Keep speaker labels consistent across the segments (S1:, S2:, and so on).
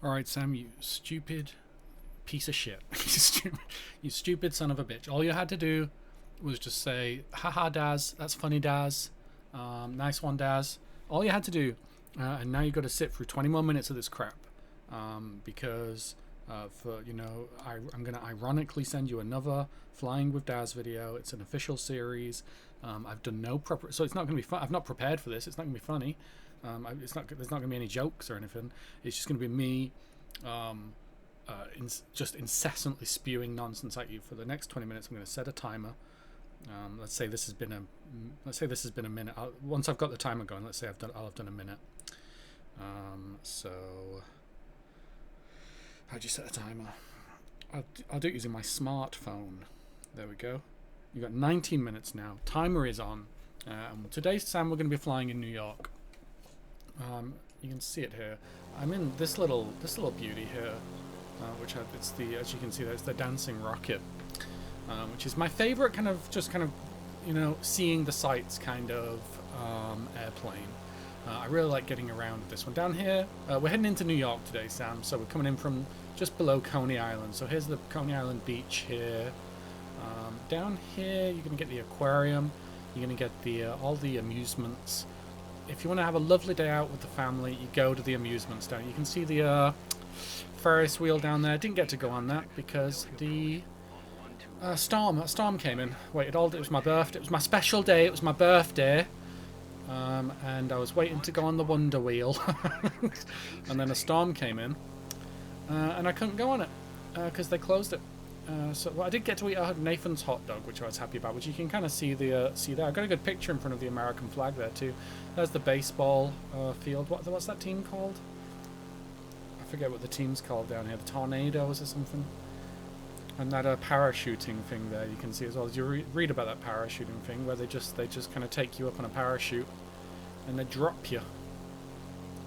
S1: Alright, Sam, you stupid piece of shit. You stupid son of a bitch. All you had to do was just say, haha, Daz, that's funny, Daz. Nice one, Daz. All you had to do, and now you've got to sit through 20 more minutes of this crap. Because, I'm going to ironically send you another Flying with Daz video. It's an official series. I've done no proper, so it's not going to be fun. I've not prepared for this. It's not going to be funny. There's not going to be any jokes or anything. It's just going to be me just incessantly spewing nonsense at you for the next 20 minutes. I'm going to set a timer. Let's say this has been a minute. Once I've got the timer going, let's say I'll have done a minute. So how do you set a timer? I'll do it using my smartphone. There we go. You've got 19 minutes now. Timer is on. Today, Sam, we're going to be flying in New York. You can see it here. I'm in this little beauty here, as you can see, there's the dancing rocket, which is my favorite kind of seeing the sights kind of airplane. I really like getting around with this one. Down here, we're heading into New York today, Sam. So we're coming in from just below Coney Island. So here's the Coney Island beach here. Down here, you're going to get the aquarium. You're going to get all the amusements. If you want to have a lovely day out with the family, you go to the amusements down. You can see the Ferris wheel down there. Didn't get to go on that because the storm came in. It was my birthday. It was my special day. It was my birthday. And I was waiting to go on the Wonder Wheel. And then a storm came in. And I couldn't go on it because they closed it. I did get to eat Nathan's hot dog, which I was happy about, which you can kind of see there. I've got a good picture in front of the American flag there too. There's the baseball field. What's that team called? I forget what the team's called down here. The Tornadoes or something. And that parachuting thing there you can see as well. You read about that parachuting thing where they just kind of take you up on a parachute and they drop you.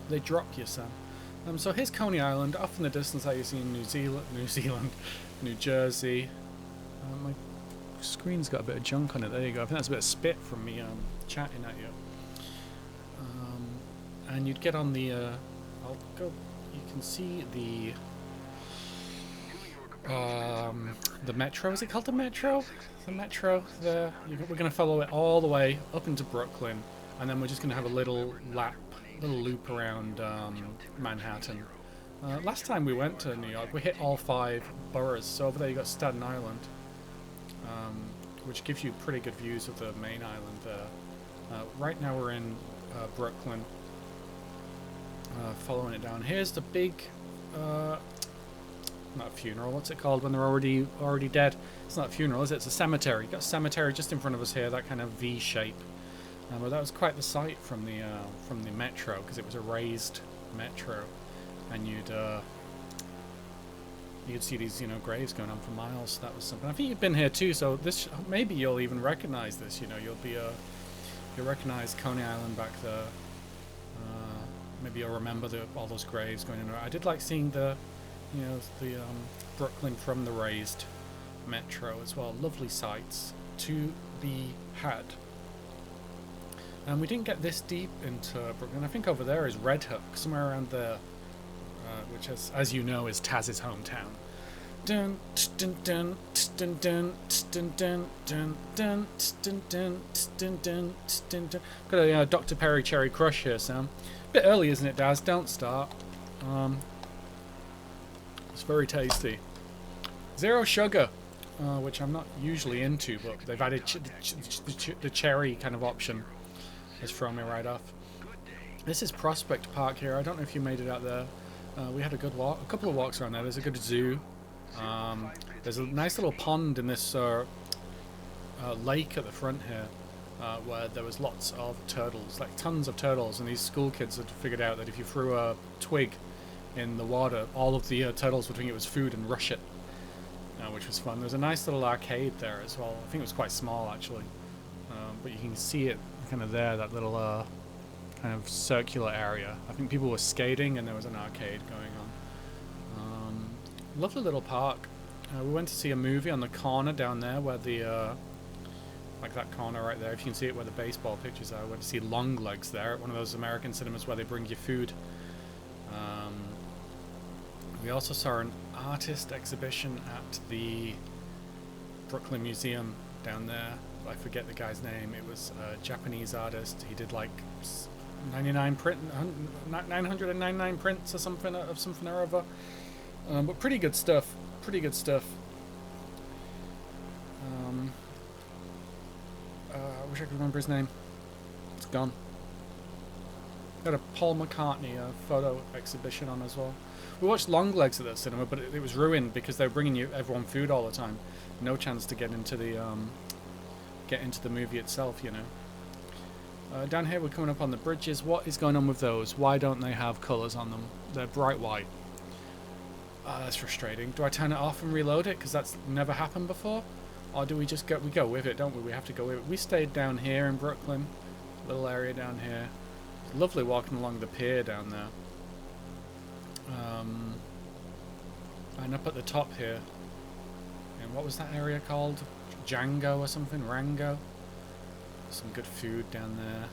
S1: They drop you, Sam. So here's Coney Island. Off in the distance, how you see New Zealand, New Jersey. My screen's got a bit of junk on it. There you go. I think that's a bit of spit from me chatting at you. And you'd get on the. You can see the metro. Is it called the metro? The metro there. We're going to follow it all the way up into Brooklyn, and then we're just going to have a little loop around Manhattan. Last time we went to New York, we hit all 5 boroughs. So over there you got Staten Island, which gives you pretty good views of the main island there. Right now we're in Brooklyn, following it down. Here's the big, not a funeral. What's it called when they're already dead? It's not a funeral, is it? It's a cemetery. You've got a cemetery just in front of us here, that kind of V shape. But that was quite the sight from the metro, because it was a raised metro, and you'd see these graves going on for miles. So that was something. I think you've been here too, so this maybe you'll even recognize this. You'll recognize Coney Island back there. Maybe you'll remember all those graves going in. I did like seeing the Brooklyn from the raised metro as well. Lovely sights to be had. And we didn't get this deep into Brooklyn. I think over there is Red Hook, somewhere around there, which, as you know, is Taz's hometown. Dun dun dun dun dun dun dun dun dun dun dun dun dun dun. Got a Dr. Perry Cherry Crush here, Sam. Bit early, isn't it, Daz? Don't start. It's very tasty. Zero sugar, which I'm not usually into, but they've added the cherry kind of option. Has thrown me right off. This is Prospect Park here. I don't know if you made it out there. We had a good walk, a couple of walks around there. There's a good zoo. There's a nice little pond in this lake at the front here, where there was lots of turtles, like tons of turtles, and these school kids had figured out that if you threw a twig in the water, all of the turtles would think it was food and rush it, which was fun. There's a nice little arcade there as well. I think it was quite small actually, but you can see it kind of there, that little kind of circular area. I think people were skating and there was an arcade going on. Lovely little park. We went to see a movie on the corner down there where like that corner right there, if you can see it where the baseball pitches are. I went to see Long Legs there at one of those American cinemas where they bring you food. We also saw an artist exhibition at the Brooklyn Museum down there. I forget the guy's name. It was a Japanese artist. He did like 999 prints or something or other. But pretty good stuff. Pretty good stuff. I wish I could remember his name. It's gone. Got a Paul McCartney photo exhibition on as well. We watched long legs at the cinema, but it was ruined because they were bringing everyone food all the time. No chance to get into the movie itself, you know. Down here we're coming up on the bridges. What is going on with those? Why don't they have colours on them? They're bright white. That's frustrating. Do I turn it off and reload it? Because that's never happened before? Or do we just go... We go with it, don't we? We have to go with it. We stayed down here in Brooklyn. Little area down here. It's lovely walking along the pier down there. And up at the top here. And what was that area called? Django or something? Rango? Some good food down there.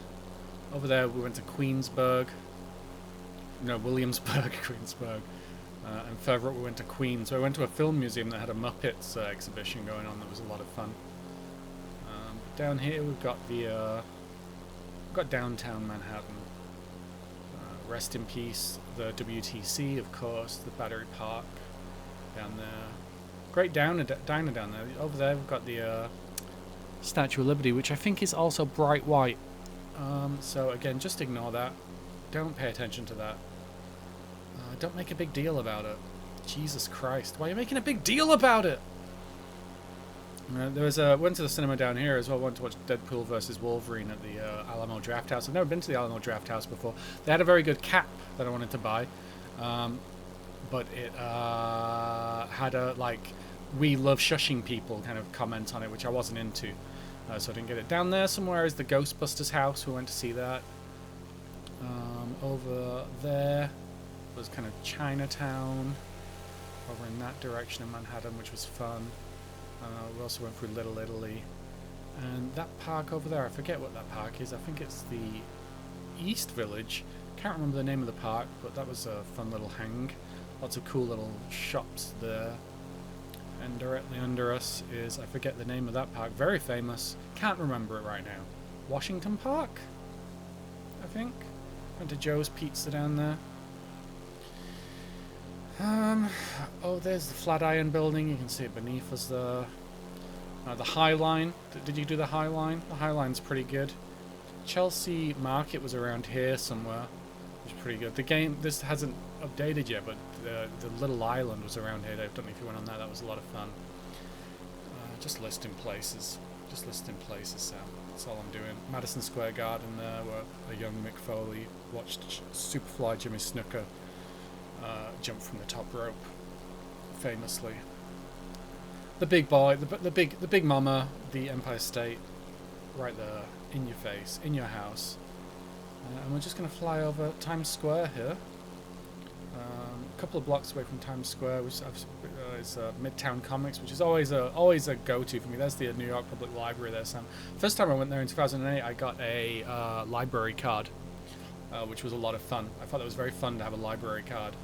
S1: Over there we went to Queensburg. No, Williamsburg, Queensburg. And further up we went to Queens. So I went to a film museum that had a Muppets exhibition going on that was a lot of fun. Down here we've got we've got downtown Manhattan. Rest in peace, the WTC, of course, the Battery Park down there. Great diner down there. Over there we've got the Statue of Liberty, which I think is also bright white. So again, just ignore that. Don't pay attention to that. Don't make a big deal about it. Jesus Christ, why are you making a big deal about it? Went to the cinema down here as well. Went to watch Deadpool versus Wolverine at the Alamo Drafthouse. I've never been to the Alamo Drafthouse before. They had a very good cap that I wanted to buy, but it had a like "we love shushing people" kind of comment on it, which I wasn't into, so I didn't get it. Down there somewhere is the Ghostbusters house. We went to see that. Over there was kind of Chinatown, over in that direction in Manhattan, which was fun. We also went through Little Italy. And that park over there, I forget what that park is. I think it's the East Village. Can't remember the name of the park, but that was a fun little hang. Lots of cool little shops there. And directly under us is, I forget the name of that park. Very famous. Can't remember it right now. Washington Park, I think. Went to Joe's Pizza down there. Oh, there's the Flatiron Building. You can see it beneath us there. The High Line. Did you do the High Line? The High Line's pretty good. Chelsea Market was around here somewhere. It was pretty good. The game, this hasn't updated yet, but the little island was around here. I don't know if you went on that. That was a lot of fun. Just listing places. Just listing places, Sam. That's all I'm doing. Madison Square Garden there, where a young Mick Foley watched Superfly Jimmy Snooker jump from the top rope, famously. The big boy, the big mama, the Empire State, right there, in your face, in your house. And we're just going to fly over Times Square here. A couple of blocks away from Times Square, which is Midtown Comics, which is always a go-to for me. There's the New York Public Library there, Sam. First time I went there in 2008, I got a library card, which was a lot of fun. I thought it was very fun to have a library card.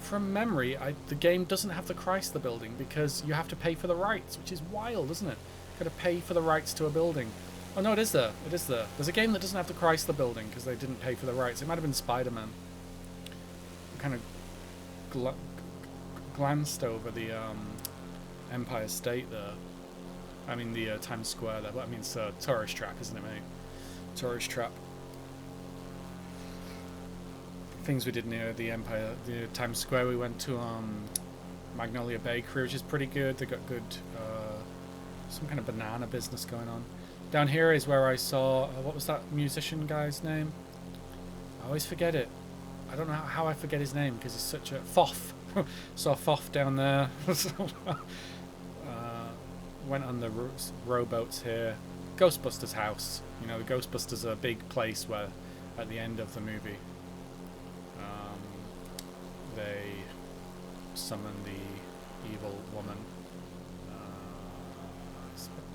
S1: From memory, the game doesn't have the Chrysler Building because you have to pay for the rights, which is wild, isn't it? Got to pay for the rights to a building. Oh no, it is there. It is there. There's a game that doesn't have the Chrysler Building because they didn't pay for the rights. It might have been Spider-Man. I kind of glanced over the Empire State there. I mean the Times Square there, but I mean it's a tourist trap, isn't it, mate? Tourist trap. Things we did near the Times Square. We went to Magnolia Bakery, which is pretty good. They got good some kind of banana business going on. Down here is where I saw what was that musician guy's name? I always forget it. I don't know how I forget his name because he's such a Foff. Saw Foff down there. Went on the rowboats here. Ghostbusters house. You know, the Ghostbusters are a big place where at the end of the movie they summon the evil woman.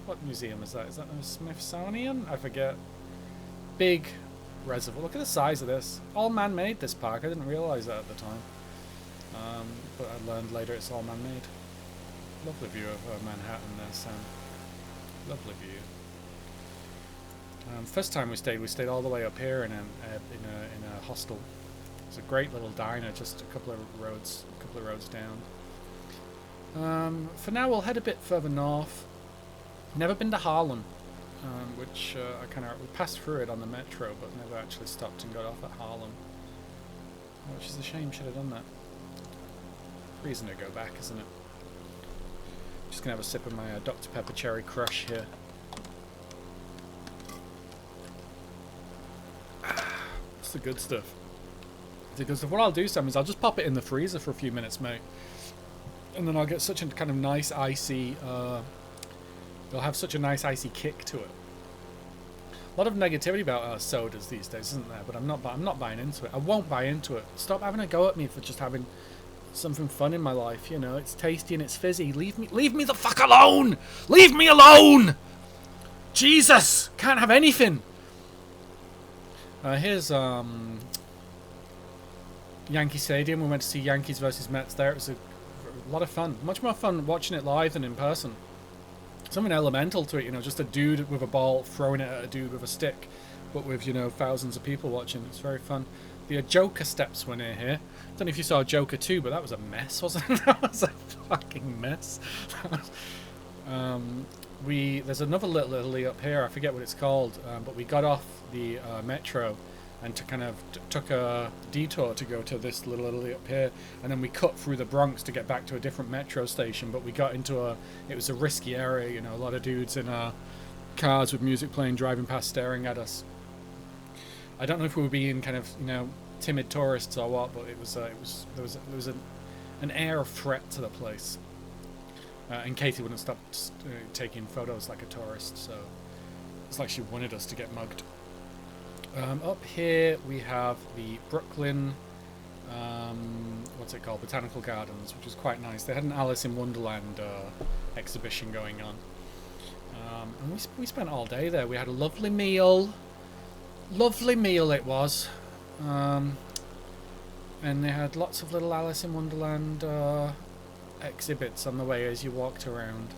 S1: What museum is that? Is that the Smithsonian? I forget. Big reservoir. Look at the size of this. All man-made, this park. I didn't realize that at the time. But I learned later it's all man-made. Lovely view of Manhattan there, Sam. Lovely view. First time we stayed all the way up here in a hostel. It's a great little diner, just a couple of roads down. For now, we'll head a bit further north. Never been to Harlem, which we passed through it on the metro, but never actually stopped and got off at Harlem, which is a shame. Should have done that. Reason to go back, isn't it? Just gonna have a sip of my Dr. Pepper Cherry Crush here. It's the good stuff. Because what I'll do, Sam, is I'll just pop it in the freezer for a few minutes, mate, and then I'll get such a kind of nice icy. It'll have such a nice icy kick to it. A lot of negativity about sodas these days, isn't there? But I'm not buying into it. I won't buy into it. Stop having a go at me for just having something fun in my life. You know, it's tasty and it's fizzy. Leave me the fuck alone. Leave me alone. Jesus, can't have anything. Here's Yankee Stadium. We went to see Yankees versus Mets there. It was a lot of fun. Much more fun watching it live than in person. Something elemental to it, you know, just a dude with a ball throwing it at a dude with a stick, but with, you know, thousands of people watching. It's very fun. The Joker steps were near here. I don't know if you saw Joker 2, but that was a mess, wasn't it? That was a fucking mess. There's another little Italy up here. I forget what it's called, but we got off the metro and took a detour to go to this little Italy up here, and then we cut through the Bronx to get back to a different metro station. But we got into it was a risky area, you know, a lot of dudes in cars with music playing, driving past, staring at us. I don't know if we were being kind of, you know, timid tourists or what, but there was an air of threat to the place. And Katie wouldn't stop taking photos like a tourist, so it's like she wanted us to get mugged. Up here we have the Brooklyn, Botanical Gardens, which is quite nice. They had an Alice in Wonderland exhibition going on. And we spent all day there. We had a lovely meal. Lovely meal it was. And they had lots of little Alice in Wonderland exhibits on the way as you walked around.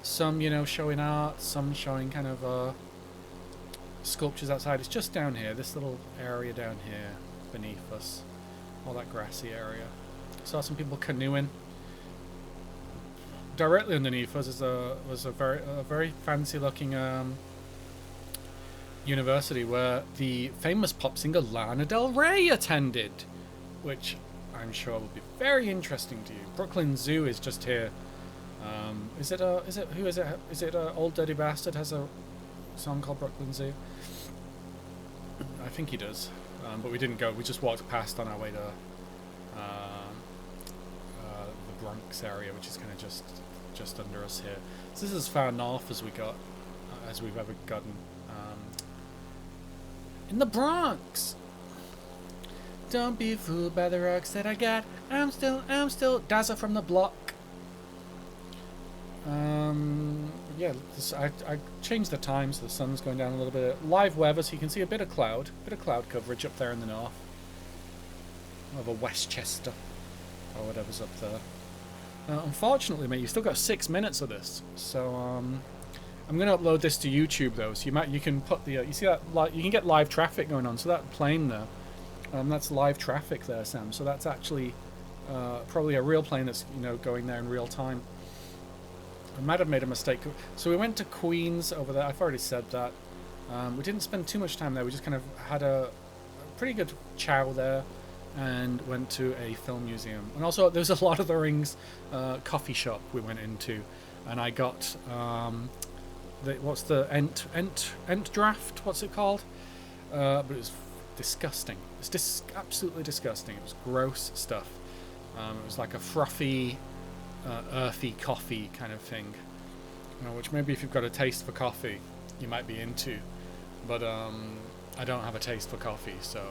S1: Some, you know, showing art, some showing kind of sculptures outside. It's just down here, this little area down here beneath us, all that grassy area. Saw some people canoeing. Directly underneath us was a very fancy looking university where the famous pop singer Lana Del Rey attended, which I'm sure will be very interesting to you. Brooklyn Zoo is just here. Is it Old Dirty Bastard has a song called Brooklyn Zoo? I think he does, but we didn't go. We just walked past on our way to the Bronx area, which is kind of just under us here. So this is as far north as we've ever gotten in the Bronx. Don't be fooled by the rocks that I got. I'm still Dazzle from the block. Yeah, I changed the time so the sun's going down a little bit. Live weather, so you can see a bit of cloud coverage up there in the north. Over Westchester, or whatever's up there. Unfortunately, mate, you've still got 6 minutes of this, so I'm going to upload this to YouTube though. So you can put the you see that you can get live traffic going on. So that plane there, that's live traffic there, Sam. So that's actually probably a real plane that's, you know, going there in real time. I might have made a mistake. So we went to Queens over there. I've already said that. We didn't spend too much time there. We just kind of had a pretty good chow there and went to a film museum. And also there was a Lord of the Rings coffee shop we went into. And I got, what's the Ent draft? What's it called? But it was disgusting. It's absolutely disgusting. It was gross stuff. It was like a frothy, earthy coffee kind of thing, which maybe if you've got a taste for coffee you might be into, but I don't have a taste for coffee. So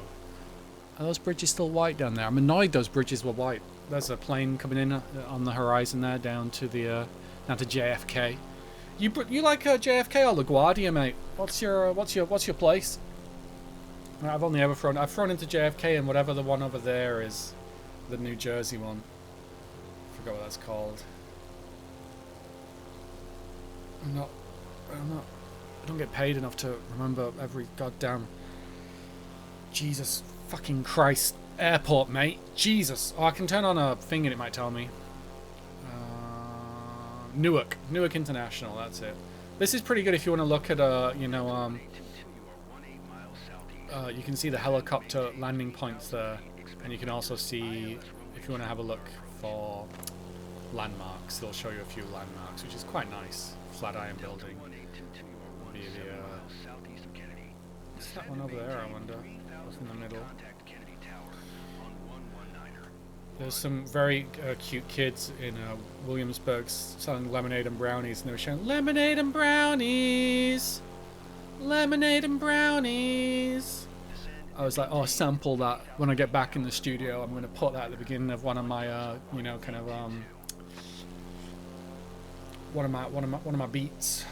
S1: are those bridges still white down there? I'm annoyed those bridges were white. There's a plane coming in on the horizon there down to JFK. You like JFK or LaGuardia, mate? What's your place? I've flown into JFK, and whatever the one over there is the New Jersey one. Forgot what that's called. I don't get paid enough to remember every goddamn Jesus fucking Christ airport, mate. Jesus. Oh, I can turn on a thing and it might tell me. Newark International. That's it. This is pretty good if you want to look at you can see the helicopter landing points there, and you can also see if you want to have a look for landmarks. They'll show you a few landmarks, which is quite nice. Flatiron Building. What's that one over there, I wonder? What's in the middle? There's some very cute kids in Williamsburg selling lemonade and brownies, and they were showing lemonade and brownies! Lemonade and brownies! I was like, oh, sample that when I get back in the studio. I'm going to put that at the beginning of one of my, one of my beats.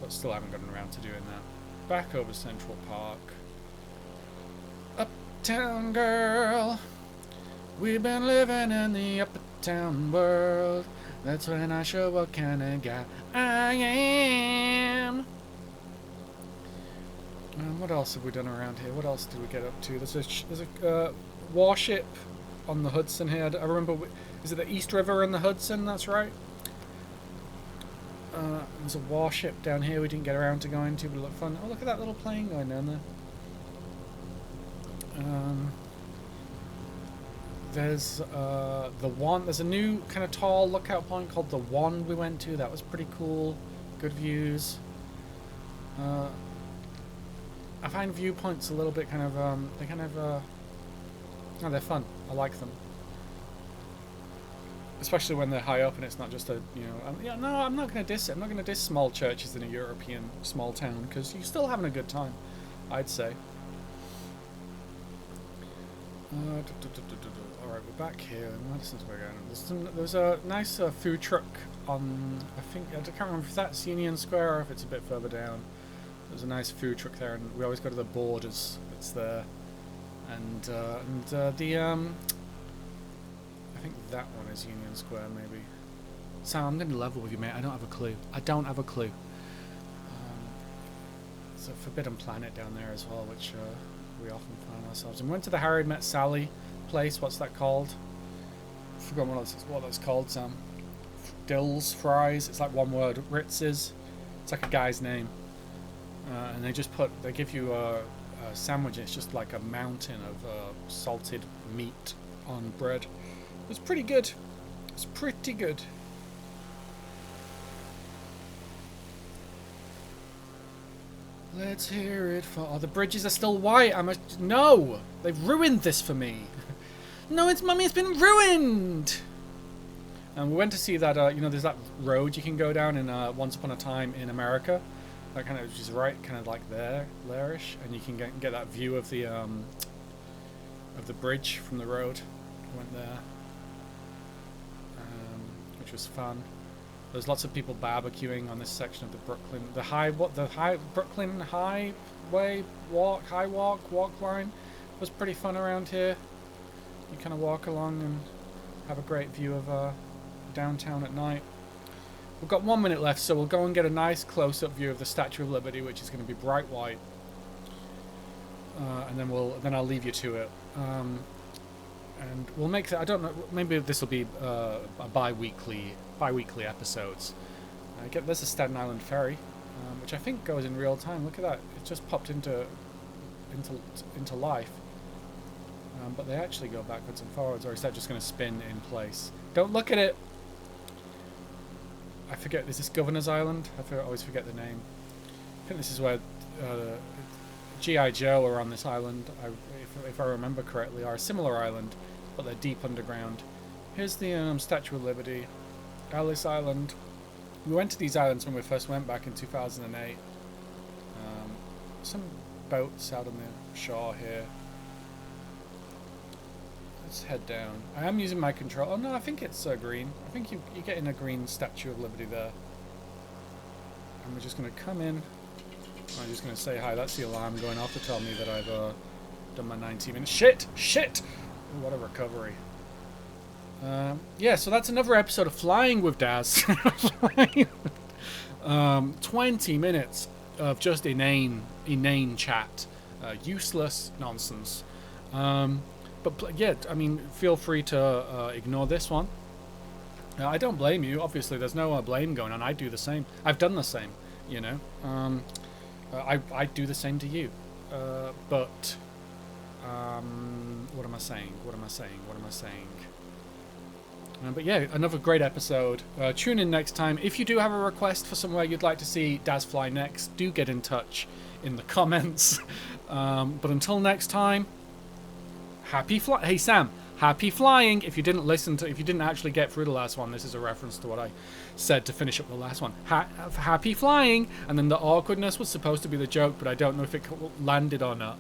S1: But still haven't gotten around to doing that. Back over Central Park. Uptown girl, we've been living in the uptown world. That's when I show what kind of guy I am. What else have we done around here? What else did we get up to? There's a warship on the Hudson here. I remember, is it the East River in the Hudson? That's right. There's a warship down here we didn't get around to going to, but it looked fun. Oh, look at that little plane going down there. There's the one. There's a new kind of tall lookout point called the One we went to. That was pretty cool. Good views. I find viewpoints a little bit kind of no, they're fun. I like them. Especially when they're high up and it's not just a, yeah, no, I'm not going to diss it. I'm not going to diss small churches in a European small town, because you're still having a good time, I'd say. Alright, we're back here in Madison Square Garden. There's a nice food truck on, I can't remember if that's Union Square or if it's a bit further down. There's a nice food truck there, and we always go to the Borders. It's there. And I think that one is Union Square, maybe. Sam, I'm going to level with you, mate. I don't have a clue. There's a Forbidden Planet down there as well, which we often find ourselves in. We went to the Harry Met Sally place. What's that called? I forgot what that's called, Sam. Dills, fries. It's like one word. Ritz's. It's like a guy's name. And they give you a sandwich. It's just like a mountain of salted meat on bread. It was pretty good. It's pretty good. Let's hear it for... Oh, the bridges are still white. No! They've ruined this for me. No, Mummy, it's been ruined! And we went to see that, there's that road you can go down in Once Upon a Time in America. That kind of, which is right, kind of like there-ish. And you can get that view of the bridge from the road. We went there. Which was fun. There's lots of people barbecuing on this section of the Brooklyn Highway walk line. It was pretty fun around here. You kind of walk along and have a great view of downtown at night. We've got 1 minute left, so we'll go and get a nice close-up view of the Statue of Liberty, which is going to be bright white. And then I'll leave you to it. And we'll make that. I don't know. Maybe this will be a bi-weekly episodes. There's a Staten Island ferry, which I think goes in real time. Look at that! It just popped into life. But they actually go backwards and forwards, or is that just going to spin in place? Don't look at it. I forget. Is this Governor's Island? I always forget the name. I think this is where G.I. Joe are on this island. If I remember correctly, are a similar island, but they're deep underground. Here's the Statue of Liberty, Ellis Island. We went to these islands when we first went back in 2008. Some boats out on the shore here. Let's head down. I am using my control. Oh no, I think it's green. I think you're getting a green Statue of Liberty there. And we're just going to come in. I'm just going to say hi. That's the alarm going off to tell me that I've done my 19 minutes. Shit! What a recovery. Yeah, so that's another episode of Flying with Daz. 20 minutes of just inane chat. Useless nonsense. But yeah, I mean, feel free to ignore this one. I don't blame you. Obviously, there's no blame going on. I do the same. I've done the same, you know. I do the same to you. But what am I saying? But yeah, another great episode. Tune in next time. If you do have a request for somewhere you'd like to see Daz fly next, do get in touch in the comments. But until next time, Hey Sam, happy flying. If you didn't actually get through the last one, this is a reference to what I said to finish up the last one. Happy flying. And then the awkwardness was supposed to be the joke, but I don't know if it landed or not.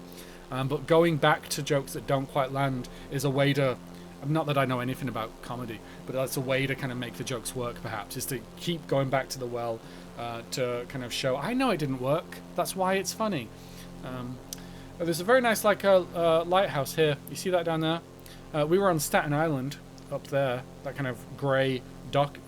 S1: But going back to jokes that don't quite land is a way to... Not that I know anything about comedy, but that's a way to kind of make the jokes work, perhaps, is to keep going back to the well to kind of show, I know it didn't work, that's why it's funny. There's a very nice lighthouse here. You see that down there? We were on Staten Island up there, that kind of grey dock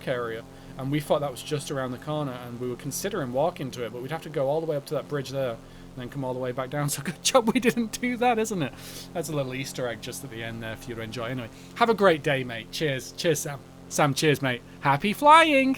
S1: area, and we thought that was just around the corner, and we were considering walking to it, but we'd have to go all the way up to that bridge there and then come all the way back down. So good job we didn't do that, isn't it? That's a little Easter egg just at the end there for you to enjoy. Anyway, have a great day, mate. Cheers, Sam. Sam, cheers, mate. Happy flying!